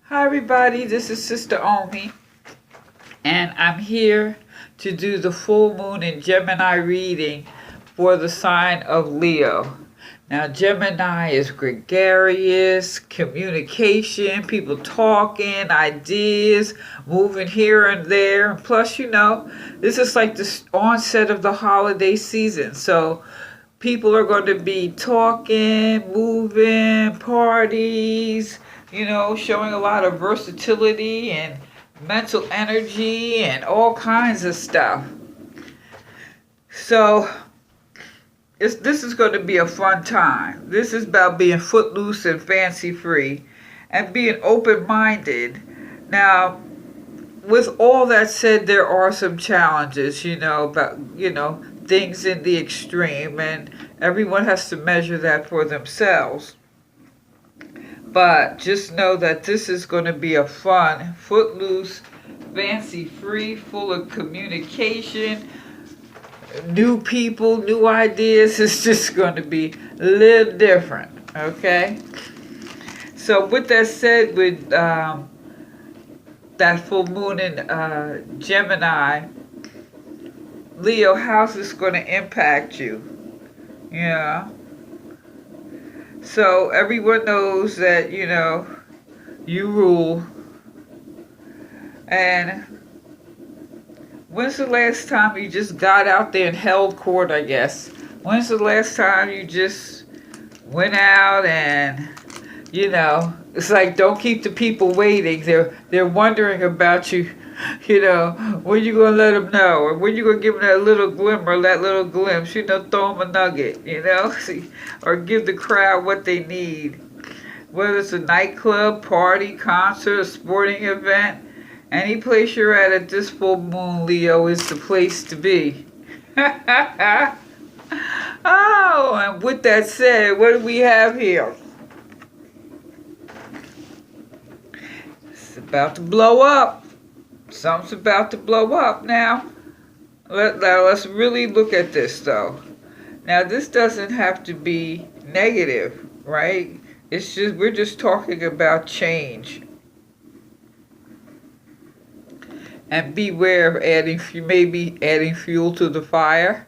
Hi everybody, this is Sister Omi, and I'm here to do the full moon in Gemini reading for the sign of Leo. Now Gemini is gregarious, communication, people talking, ideas, moving here and there. And plus, this is like the onset of the holiday season, so people are going to be talking, moving, parties, showing a lot of versatility and mental energy and all kinds of stuff. So this is going to be a fun time. This is about being footloose and fancy free and being open-minded. Now, with all that said, there are some challenges, about, things in the extreme, and everyone has to measure that for themselves. But just know that this is going to be a fun, footloose, fancy-free, full of communication, new people, new ideas. It's just going to be a little different, okay? So with that said, with that full moon in Gemini, Leo, how's this going to impact you? Yeah. So everyone knows that, you rule. And when's the last time you just got out there and held court, I guess? When's the last time you just went out and, it's like, don't keep the people waiting. They're wondering about you. When you gonna let them know, or when you gonna give them that little glimmer, that little glimpse, throw them a nugget, or give the crowd what they need. Whether it's a nightclub, party, concert, a sporting event, any place you're at this full moon, Leo, is the place to be. Oh, and with that said, what do we have here? It's about to blow up. Something's about to blow up now. Let's really look at this, though. Now, this doesn't have to be negative, right? We're just talking about change. And beware of maybe adding fuel to the fire,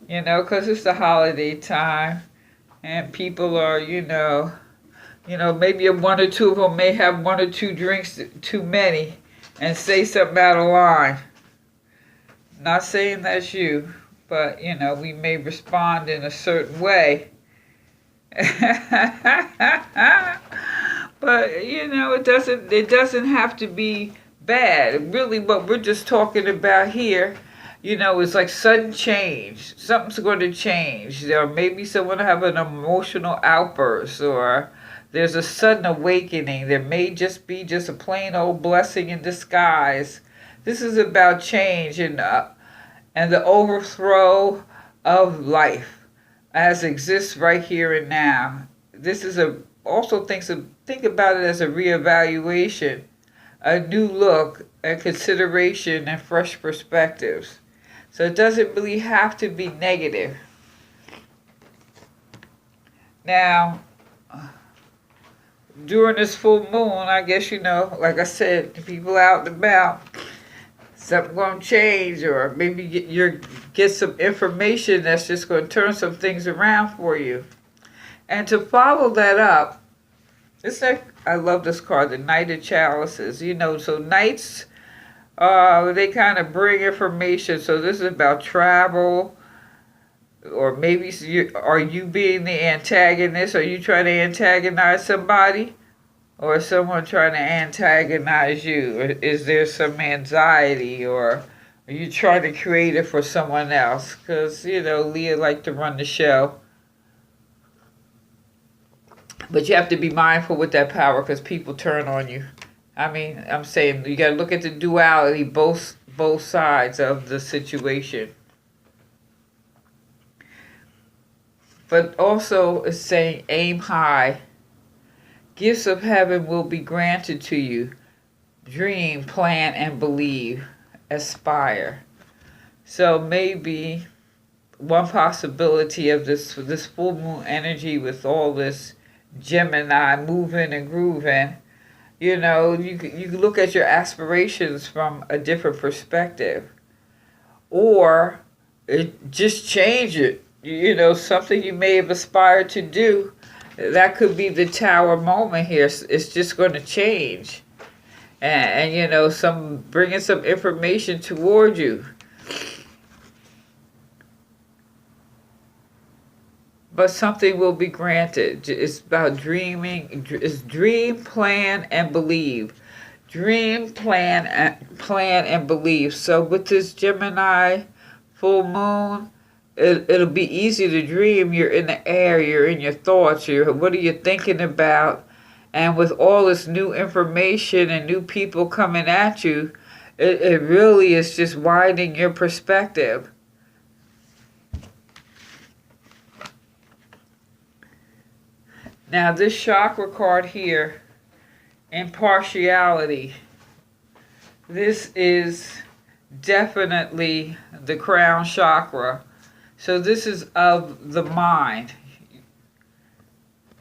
because it's the holiday time, and people are, maybe one or two of them may have one or two drinks too many and say something out of line. Not saying that's you, but, we may respond in a certain way. But, it doesn't have to be bad. Really, what we're just talking about here, is like sudden change. Something's going to change. Or maybe someone will have an emotional outburst, or there's a sudden awakening. There may just be a plain old blessing in disguise. This is about change and the overthrow of life as exists right here and now. This is also think about it as a reevaluation, a new look, a consideration, and fresh perspectives. So it doesn't really have to be negative. Now, during this full moon, I guess, like I said, people out and about, something going to change, or maybe get some information that's just going to turn some things around for you. And to follow that up, I love this card, the Knight of Chalices. So knights, they kind of bring information. So this is about travel, or maybe are you being the antagonist? Are you trying to antagonize somebody? Or is someone trying to antagonize you? Or is there some anxiety? Or are you trying to create it for someone else? Because, Leah like to run the show. But you have to be mindful with that power, because people turn on you. I'm saying you got to look at the duality, both sides of the situation. But also it's saying aim high. Gifts of heaven will be granted to you. Dream, plan, and believe. Aspire. So maybe one possibility of this full moon energy with all this Gemini moving and grooving You can look at your aspirations from a different perspective, or just change it. Something you may have aspired to do, that could be the tower moment here. It's just going to change, and some bringing some information toward you. But something will be granted. It's about dreaming. It's dream, plan, and believe. Dream, plan, and believe. So with this Gemini full moon, it'll be easy to dream. You're in the air. You're in your thoughts. What are you thinking about? And with all this new information and new people coming at you, it really is just widening your perspective. Now this chakra card here, impartiality. This is definitely the crown chakra. So this is of the mind.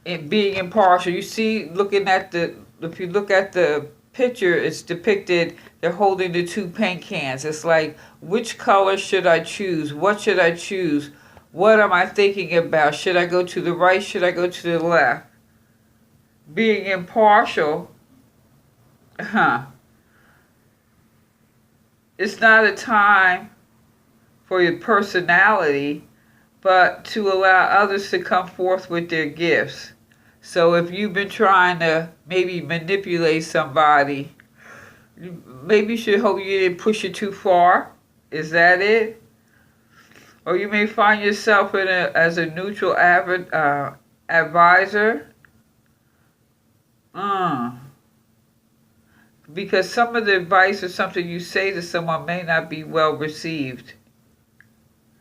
It being impartial. You see, if you look at the picture, it's depicted, they're holding the two paint cans. It's like, which color should I choose? What should I choose? What am I thinking about? Should I go to the right? Should I go to the left? Being impartial, it's not a time for your personality, but to allow others to come forth with their gifts. So if you've been trying to maybe manipulate somebody, maybe you should hope you didn't push it too far. Is that it? Or you may find yourself as a neutral advisor. Because some of the advice or something you say to someone may not be well received.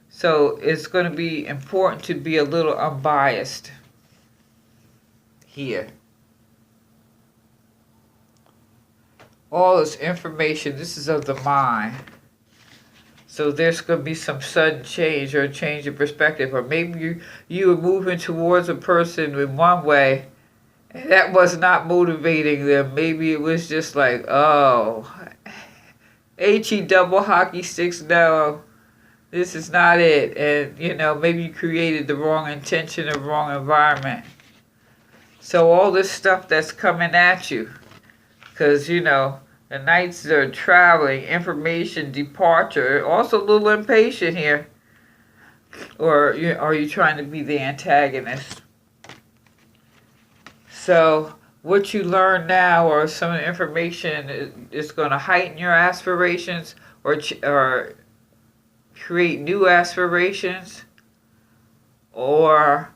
So it's going to be important to be a little unbiased here. All this information, this is of the mind. So there's going to be some sudden change or a change of perspective. Or maybe you were moving towards a person in one way, and that was not motivating them. Maybe it was just like, oh, HE double hockey sticks, no, this is not it. And, maybe you created the wrong intention or wrong environment. So all this stuff that's coming at you, because, the Knights are traveling, information, departure, also a little impatient here. Or are you trying to be the antagonist? So what you learn now, or some of the information, is going to heighten your aspirations or create new aspirations, or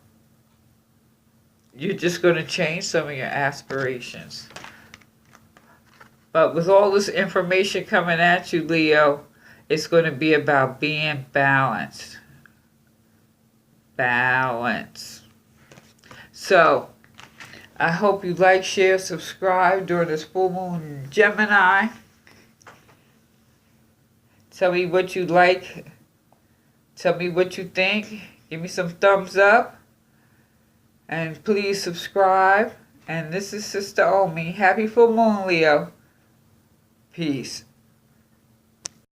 you're just going to change some of your aspirations. But with all this information coming at you, Leo, it's going to be about being balanced. Balance. So, I hope you like, share, subscribe during this full moon Gemini. Tell me what you like. Tell me what you think. Give me some thumbs up. And please subscribe. And this is Sister Omi. Happy full moon, Leo. Peace.